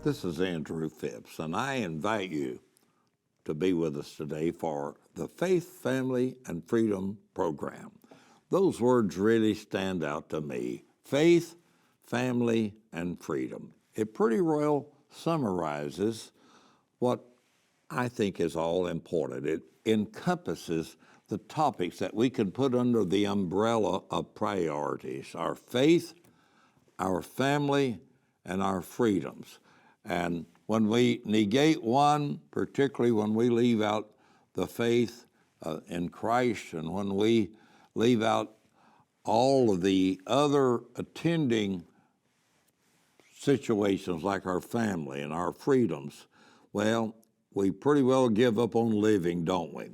This is Andrew Phipps, and I invite you to be with us today for the Faith, Family, and Freedom program. Those words really stand out to me. Faith, family, and freedom. It pretty well summarizes what I think is all important. It encompasses the topics that we can put under the umbrella of priorities: our faith, our family, and our freedoms. And when we negate one, particularly when we leave out the faith in Christ, and when we leave out all of the other attending situations like our family and our freedoms, well, we pretty well give up on living, don't we?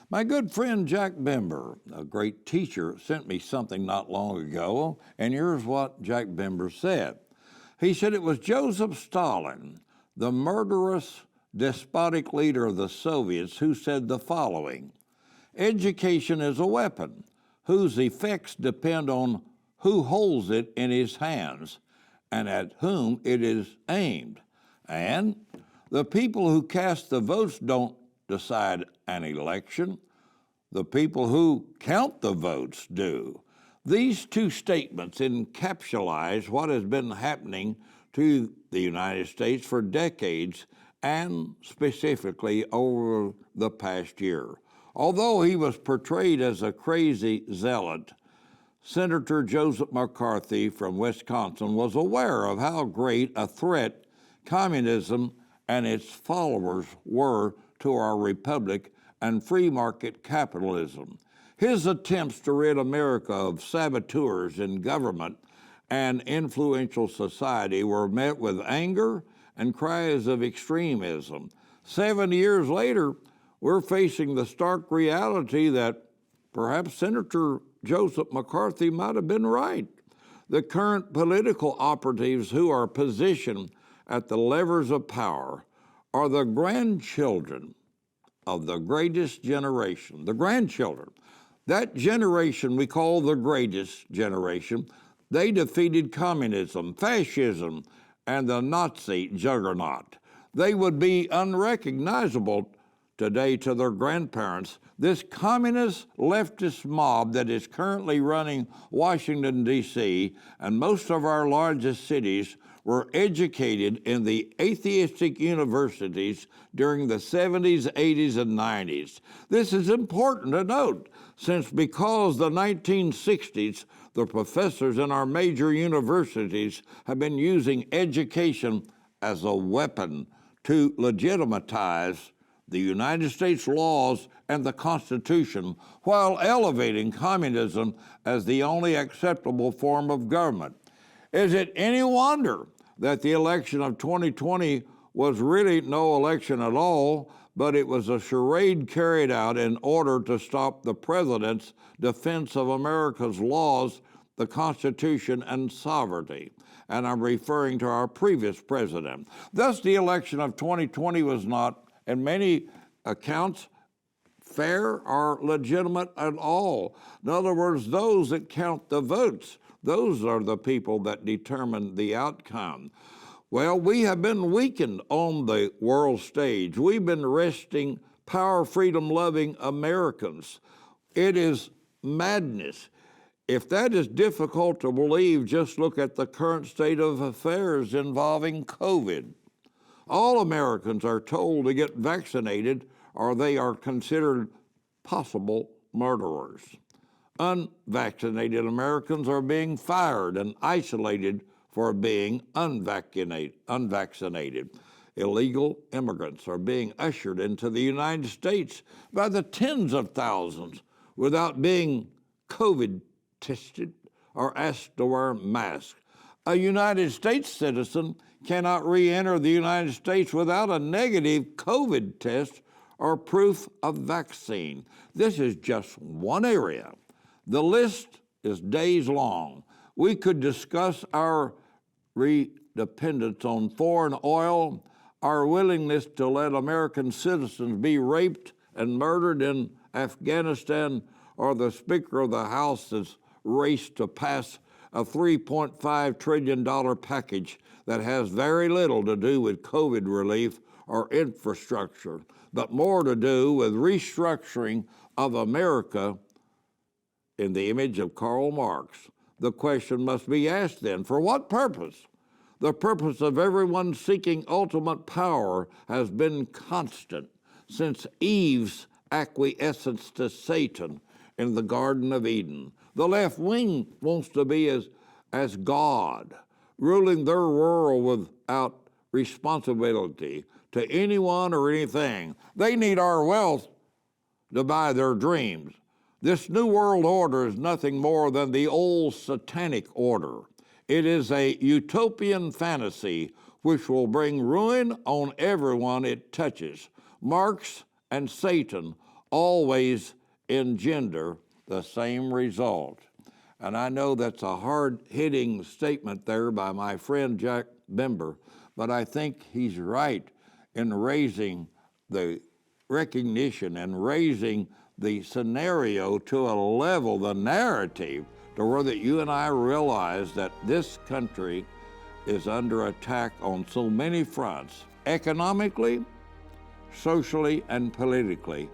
My good friend Jack Bember, a great teacher, sent me something not long ago, and here's what Jack Bember said. He said it was Joseph Stalin, the murderous, despotic leader of the Soviets, who said the following: education is a weapon whose effects depend on who holds it in his hands and at whom it is aimed. And the people who cast the votes don't decide an election. The people who count the votes do. These two statements encapsulate what has been happening to the United States for decades, and specifically over the past year. Although he was portrayed as a crazy zealot, Senator Joseph McCarthy from Wisconsin was aware of how great a threat communism and its followers were to our republic and free market capitalism. His attempts to rid America of saboteurs in government and influential society were met with anger and cries of extremism. 70 years later, we're facing the stark reality that perhaps Senator Joseph McCarthy might have been right. The current political operatives who are positioned at the levers of power are the grandchildren of the greatest generation, the grandchildren. That generation we call the greatest generation. They defeated communism, fascism, and the Nazi juggernaut. They would be unrecognizable today to their grandparents. This communist leftist mob that is currently running Washington, D.C., and most of our largest cities were educated in the atheistic universities during the 70s, 80s, and 90s. This is important to note, since because the 1960s, the professors in our major universities have been using education as a weapon to legitimatize the United States laws and the Constitution while elevating communism as the only acceptable form of government. Is it any wonder that the election of 2020 was really no election at all, but it was a charade carried out in order to stop the president's defense of America's laws, the Constitution, and sovereignty? And I'm referring to our previous president. Thus, the election of 2020 was not, in many accounts, fair or legitimate at all. In other words, those that count the votes, those are the people that determine the outcome. Well, we have been weakened on the world stage. We've been resting power, freedom-loving Americans. It is madness. If that is difficult to believe, just look at the current state of affairs involving COVID. All Americans are told to get vaccinated or they are considered possible murderers. Unvaccinated Americans are being fired and isolated for being unvaccinated. Illegal immigrants are being ushered into the United States by the tens of thousands without being COVID tested or asked to wear masks. A United States citizen cannot re-enter the United States without a negative COVID test or proof of vaccine. This is just one area. The list is days long. We could discuss our dependence on foreign oil, our willingness to let American citizens be raped and murdered in Afghanistan, or the Speaker of the House has raced to pass a $3.5 trillion package that has very little to do with COVID relief or infrastructure, but more to do with restructuring of America in the image of Karl Marx. The question must be asked then, for what purpose? The purpose of everyone seeking ultimate power has been constant since Eve's acquiescence to Satan in the Garden of Eden. The left wing wants to be as God, ruling their world without responsibility to anyone or anything. They need our wealth to buy their dreams. This New World Order is nothing more than the old satanic order. It is a utopian fantasy which will bring ruin on everyone it touches. Marx and Satan always engender the same result. And I know that's a hard-hitting statement there by my friend Jack Bember, but I think he's right in raising the recognition and raising the scenario to a level, the narrative, to where that you and I realize that this country is under attack on so many fronts, economically, socially, and politically.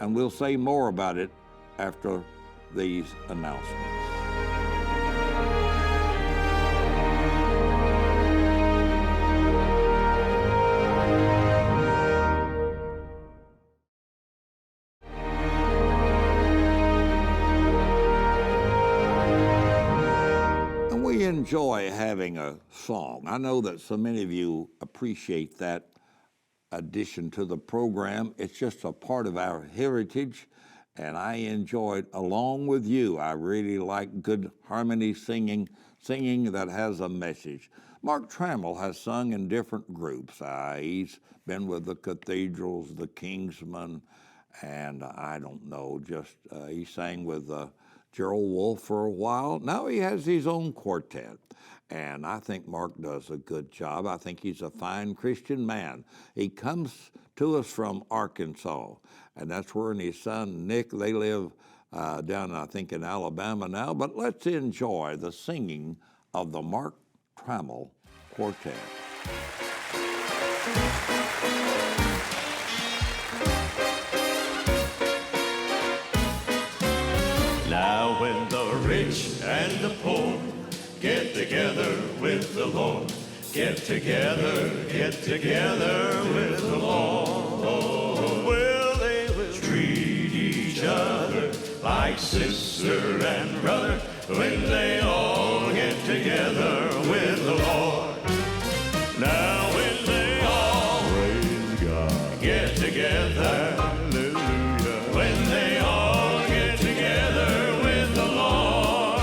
And we'll say more about it after these announcements. Enjoy having a song. I know that so many of you appreciate that addition to the program. It's just a part of our heritage, and I enjoy it along with you. I really like good harmony singing that has a message. Mark Trammell has sung in different groups. He's been with the Cathedrals, the Kingsmen, and I don't know, he sang with Gerald Wolfe for a while. Now he has his own quartet, and I think Mark does a good job. I think he's a fine Christian man. He comes to us from Arkansas, and that's where his son Nick, they live down, I think, in Alabama now. But let's enjoy the singing of the Mark Trammell Quartet. Now when the rich and the poor get together with the Lord, get together with the Lord, well, they will treat each other like sister and brother when they all get together with the Lord. Now when they all praise God, get together, hallelujah, when they all get together with the Lord,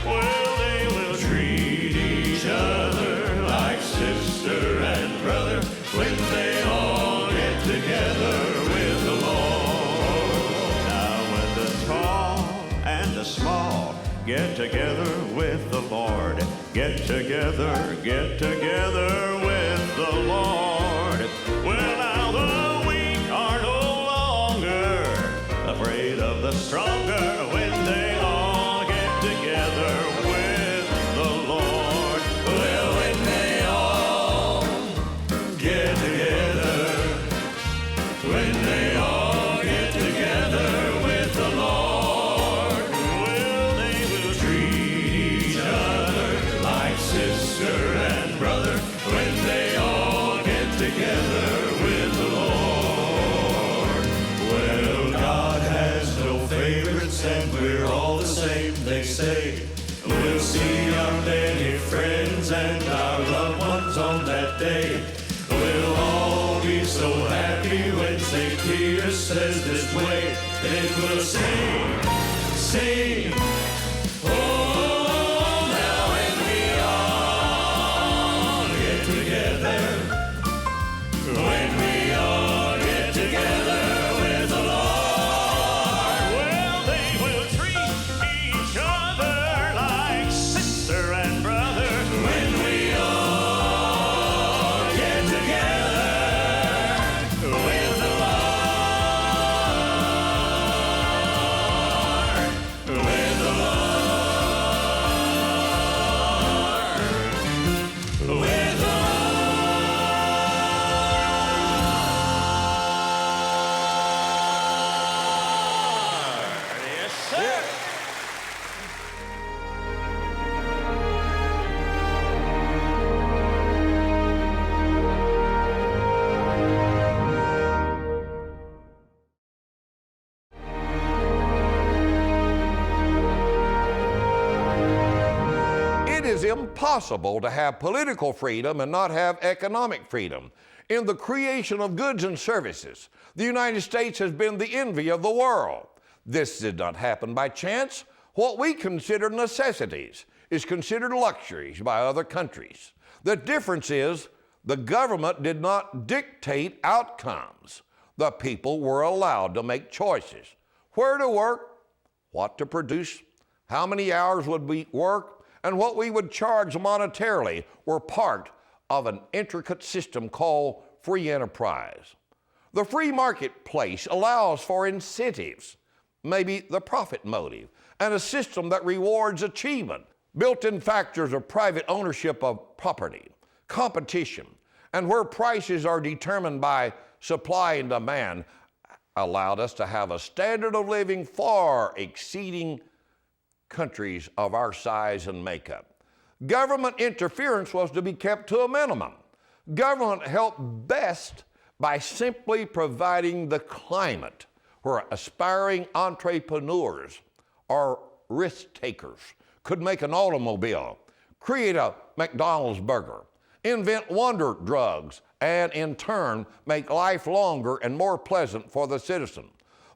well, they will treat each other like sister and brother when they all get together with the Lord. Now when the tall and the small get together with the Lord, get together with the Lord. Well, now the weak are no longer afraid of the stronger when they all get together with the Lord. Well, when they all get together, when they all get together with the Lord, well, they will treat each other like sister and brother when they all get together with the Lord. Well, God has no favorites and we're all the same, they say. We'll see our many friends and our loved ones on that day. We'll all be so happy when St. Peter says this way. Then we'll sing, oh, now when we all get together, when we all get together with the Lord, well, they will treat each other like sister and brother when we all get together with the Lord, with the Lord. impossible to have political freedom and not have economic freedom. In the creation of goods and services, the United States has been the envy of the world. This did not happen by chance. What we consider necessities is considered luxuries by other countries. The difference is the government did not dictate outcomes. The people were allowed to make choices. Where to work, what to produce, how many hours would we work, and what we would charge monetarily were part of an intricate system called free enterprise. The free marketplace allows for incentives, maybe the profit motive, and a system that rewards achievement. Built-in factors of private ownership of property, competition, and where prices are determined by supply and demand allowed us to have a standard of living far exceeding countries of our size and makeup. Government interference was to be kept to a minimum. Government helped best by simply providing the climate where aspiring entrepreneurs or risk takers could make an automobile, create a McDonald's burger, invent wonder drugs, and in turn make life longer and more pleasant for the citizen.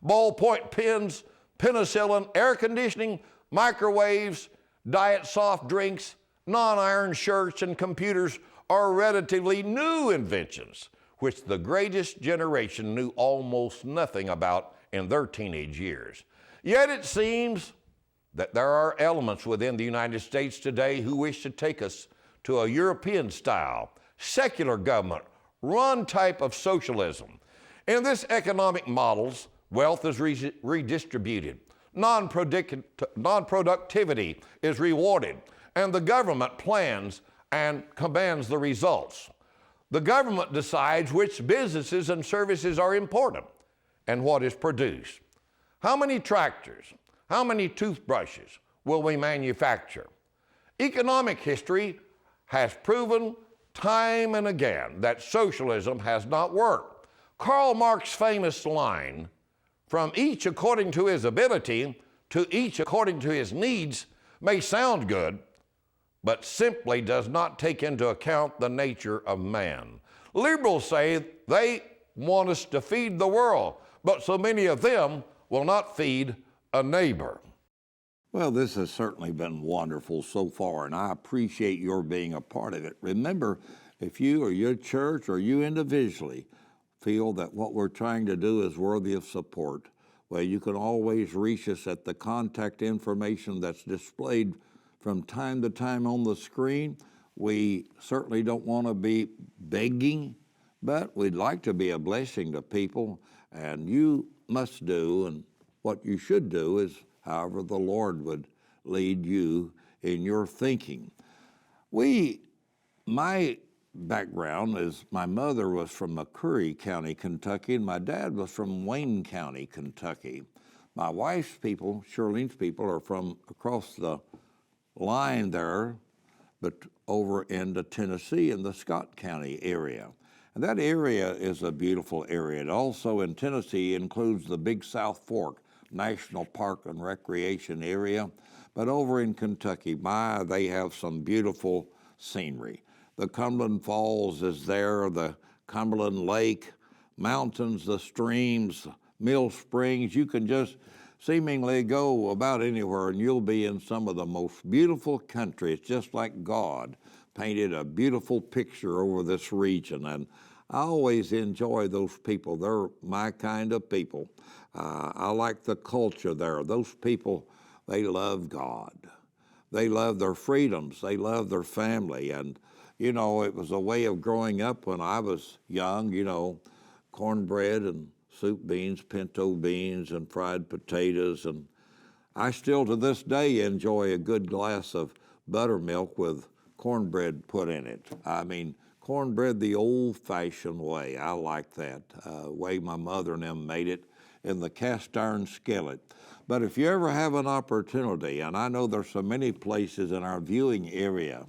Ballpoint pens, penicillin, air conditioning, microwaves, diet soft drinks, non-iron shirts, and computers are relatively new inventions, which the greatest generation knew almost nothing about in their teenage years. Yet it seems that there are elements within the United States today who wish to take us to a European-style, secular government, run type of socialism. In this economic models, wealth is redistributed, non-productivity is rewarded, and the government plans and commands the results. The government decides which businesses and services are important and what is produced. How many tractors, how many toothbrushes will we manufacture? Economic history has proven time and again that socialism has not worked. Karl Marx's famous line, "From each according to his ability to each according to his needs," may sound good, but simply does not take into account the nature of man. Liberals say they want us to feed the world, but so many of them will not feed a neighbor. Well, this has certainly been wonderful so far, and I appreciate your being a part of it. Remember, if you or your church or you individually feel that what we're trying to do is worthy of support, well, you can always reach us at the contact information that's displayed from time to time on the screen. We certainly don't want to be begging, but we'd like to be a blessing to people, and you must do, and what you should do is however the Lord would lead you in your thinking. My background is my mother was from McCurry County, Kentucky, and my dad was from Wayne County, Kentucky. My wife's people, Shirlene's people, are from across the line there, but over into Tennessee in the Scott County area. And that area is a beautiful area. It also in Tennessee includes the Big South Fork National Park and Recreation area. But over in Kentucky, they have some beautiful scenery. The Cumberland Falls is there, the Cumberland Lake, mountains, the streams, Mill Springs. You can just seemingly go about anywhere and you'll be in some of the most beautiful country. It's just like God painted a beautiful picture over this region. And I always enjoy those people. They're my kind of people. I like the culture there. Those people, they love God. They love their freedoms. They love their family. And, you know, it was a way of growing up when I was young, you know, cornbread and soup beans, pinto beans, and fried potatoes. And I still to this day enjoy a good glass of buttermilk with cornbread put in it. I mean, cornbread the old-fashioned way. I like that, way my mother and them made it in the cast iron skillet. But if you ever have an opportunity, and I know there's so many places in our viewing area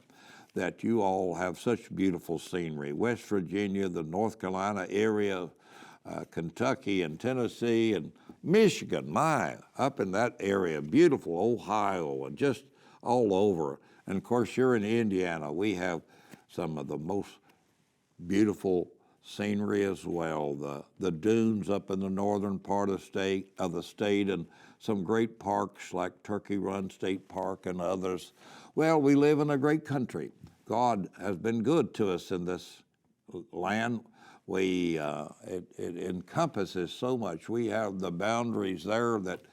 that you all have such beautiful scenery, West Virginia, the North Carolina area, Kentucky and Tennessee and Michigan, up in that area, beautiful Ohio and just all over. And of course, here in Indiana, we have some of the most beautiful scenery as well. The dunes up in the northern part of the state, and some great parks like Turkey Run State Park and others. Well, we live in a great country. God has been good to us in this land. It encompasses so much. We have the boundaries there that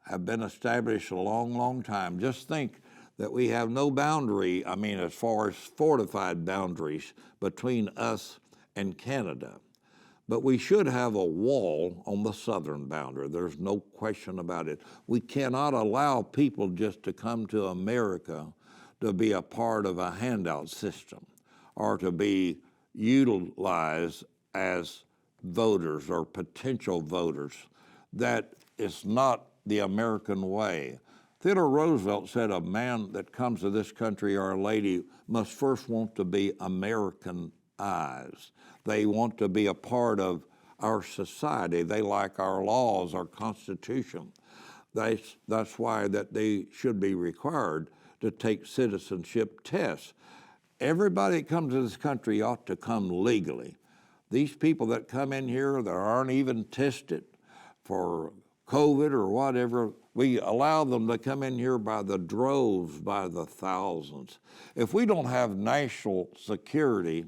have been established a long, long time. Just think that we have no boundary, as far as fortified boundaries between us and Canada. But we should have a wall on the southern boundary. There's no question about it. We cannot allow people just to come to America to be a part of a handout system or to be utilized as voters or potential voters. That is not the American way. Theodore Roosevelt said a man that comes to this country or a lady must first want to be Americanized. They want to be a part of our society. They like our laws, our Constitution. That's why that they should be required to take citizenship tests. Everybody that comes to this country ought to come legally. These people that come in here that aren't even tested for COVID or whatever, we allow them to come in here by the droves, by the thousands. If we don't have national security,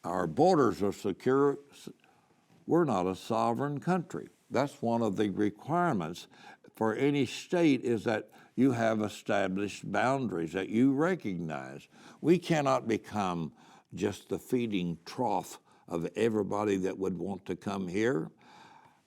our borders are secure, we're not a sovereign country. That's one of the requirements for any state, is that you have established boundaries that you recognize. We cannot become just the feeding trough of everybody that would want to come here.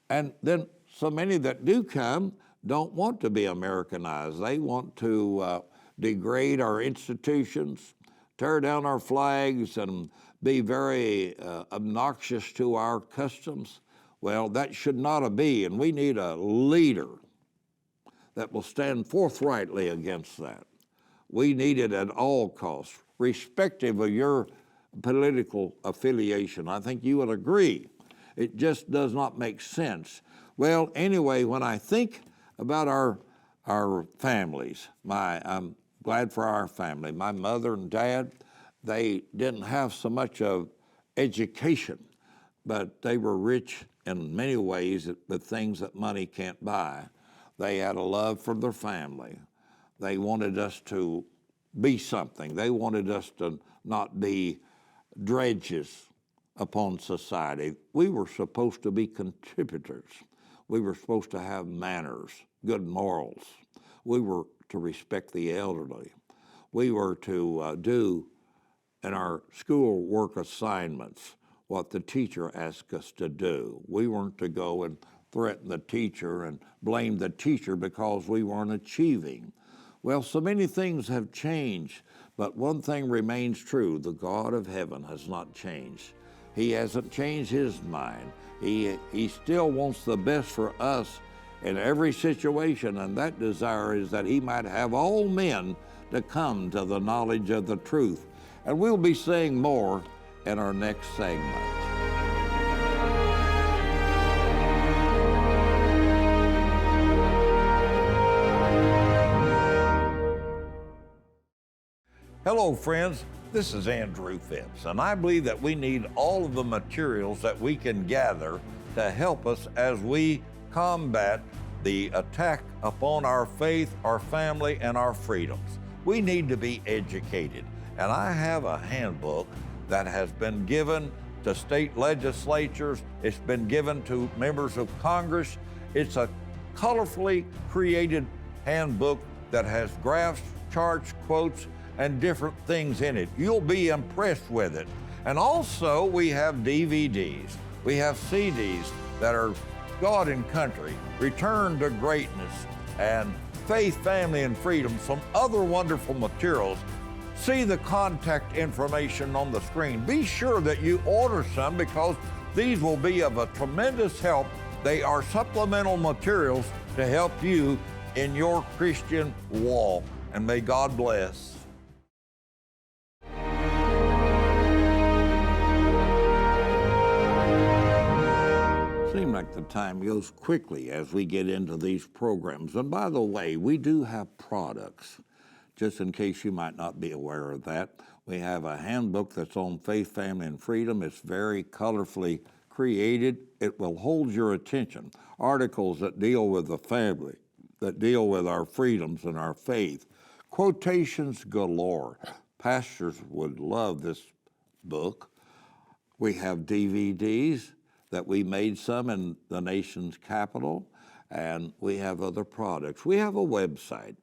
And then so many that do come don't want to be Americanized. They want to degrade our institutions, tear down our flags, and be very obnoxious to our customs. Well, that should not be, and we need a leader that will stand forthrightly against that. We need it at all costs, respective of your political affiliation. I think you would agree. It just does not make sense. Well, anyway, when I think about our families, I'm glad for our family. My mother and dad, they didn't have so much of education, but they were rich in many ways with things that money can't buy. They had a love for their family. They wanted us to be something. They wanted us to not be dredges upon society. We were supposed to be contributors. We were supposed to have manners, good morals. We were to respect the elderly. We were to do in our school work assignments what the teacher asked us to do. We weren't to go and threaten the teacher and blame the teacher because we weren't achieving. Well, so many things have changed, but one thing remains true: the God of heaven has not changed. He hasn't changed his mind. He still wants the best for us in every situation, and that desire is that he might have all men to come to the knowledge of the truth. And we'll be saying more in our next segment. Hello, friends. This is Andrew Phipps, and I believe that we need all of the materials that we can gather to help us as we combat the attack upon our faith, our family, and our freedoms. We need to be educated, and I have a handbook that has been given to state legislatures. It's been given to members of Congress. It's a colorfully created handbook that has graphs, charts, quotes, and different things in it. You'll be impressed with it. And also we have DVDs. We have CDs that are God and Country, Return to Greatness, and Faith, Family, and Freedom, some other wonderful materials. See the contact information on the screen. Be sure that you order some because these will be of a tremendous help. They are supplemental materials to help you in your Christian walk. And may God bless. Seems like the time goes quickly as we get into these programs. And by the way, we do have products just in case you might not be aware of that, we have a handbook that's on faith, family, and freedom. It's very colorfully created. It will hold your attention. Articles that deal with the family, that deal with our freedoms and our faith. Quotations galore. Pastors would love this book. We have DVDs that we made some in the nation's capital, and we have other products. We have a website,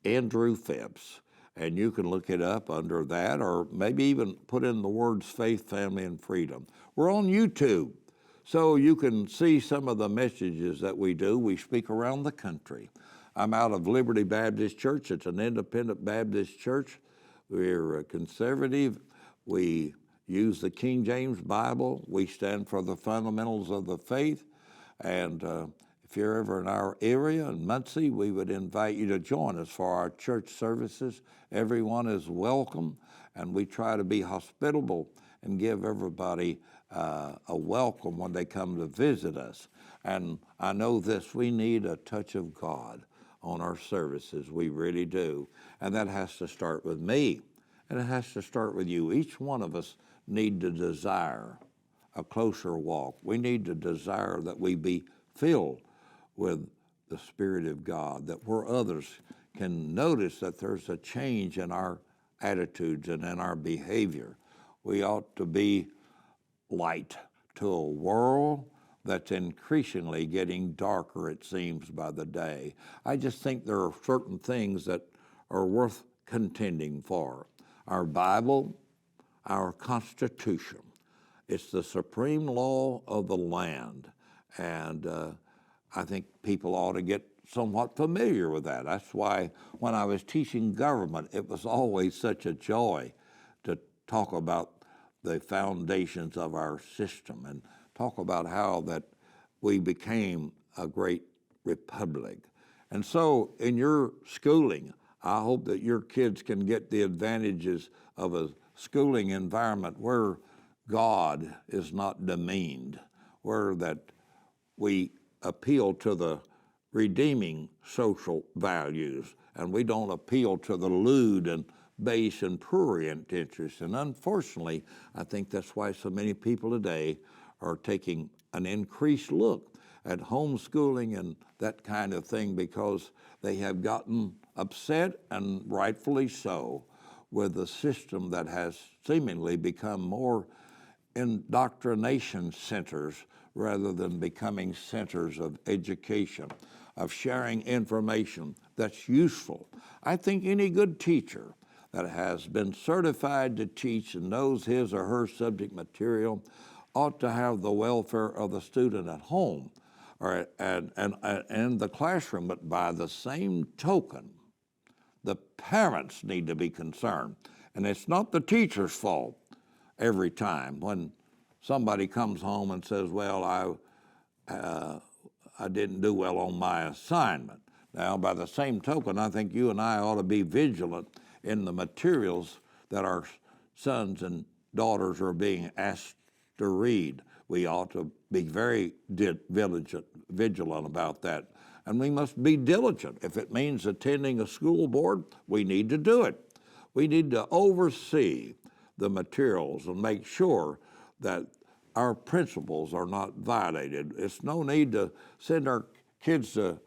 Andrew Phipps, and you can look it up under that, or maybe even put in the words faith, family, and freedom. We're on YouTube, so you can see some of the messages that we do. We speak around the country. I'm out of Liberty Baptist Church. It's an independent Baptist church. We're conservative. We use the King James Bible. We stand for the fundamentals of the faith. And if you're ever in our area in Muncie, we would invite you to join us for our church services. Everyone is welcome, and we try to be hospitable and give everybody a welcome when they come to visit us. And I know this, we need a touch of God on our services. We really do. And that has to start with me, and it has to start with you. Each one of us need to desire a closer walk. We need to desire that we be filled with the Spirit of God, that where others can notice that there's a change in our attitudes and in our behavior. We ought to be light to a world that's increasingly getting darker, it seems, by the day. I just think there are certain things that are worth contending for. Our Bible, our Constitution. It's the supreme law of the land, and I think people ought to get somewhat familiar with that. That's why when I was teaching government, it was always such a joy to talk about the foundations of our system and talk about how that we became a great republic. And so in your schooling, I hope that your kids can get the advantages of a schooling environment where God is not demeaned, where that we appeal to the redeeming social values, and we don't appeal to the lewd and base and prurient interests. And unfortunately, I think that's why so many people today are taking an increased look at homeschooling and that kind of thing, because they have gotten upset, and rightfully so, with the system that has seemingly become more indoctrination centers rather than becoming centers of education, of sharing information that's useful. I think any good teacher that has been certified to teach and knows his or her subject material ought to have the welfare of the student at home or and the classroom. But by the same token, the parents need to be concerned. And it's not the teacher's fault every time when somebody comes home and says, well, I didn't do well on my assignment. Now, by the same token, I think you and I ought to be vigilant in the materials that our sons and daughters are being asked to read. We ought to be very vigilant about that. And we must be diligent. If it means attending a school board, we need to do it. We need to oversee the materials and make sure that our principles are not violated. It's no need to send our kids to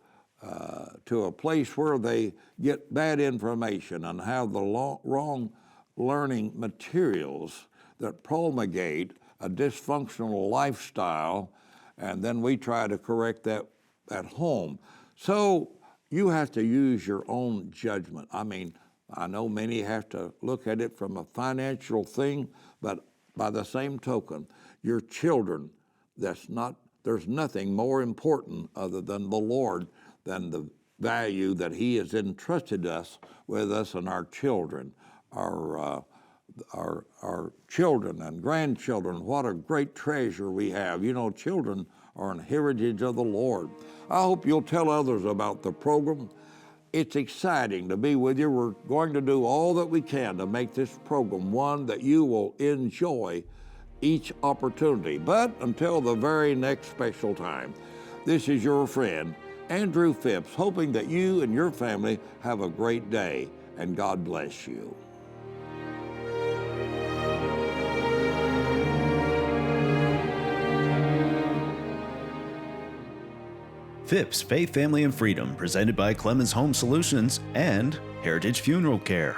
a place where they get bad information and have the wrong learning materials that promulgate a dysfunctional lifestyle, and then we try to correct that at home. So you have to use your own judgment. I mean, I know many have to look at it from a financial thing, but by the same token, your children, there's nothing more important other than the Lord than the value that He has entrusted us with us and our children, our children and grandchildren. What a great treasure we have. You know, children are an heritage of the Lord. I hope you'll tell others about the program. It's exciting to be with you. We're going to do all that we can to make this program one that you will enjoy each opportunity. But until the very next special time, this is your friend, Andrew Phipps, hoping that you and your family have a great day and God bless you. Phipps, Faith, Family, and Freedom, presented by Clemens Home Solutions and Heritage Funeral Care.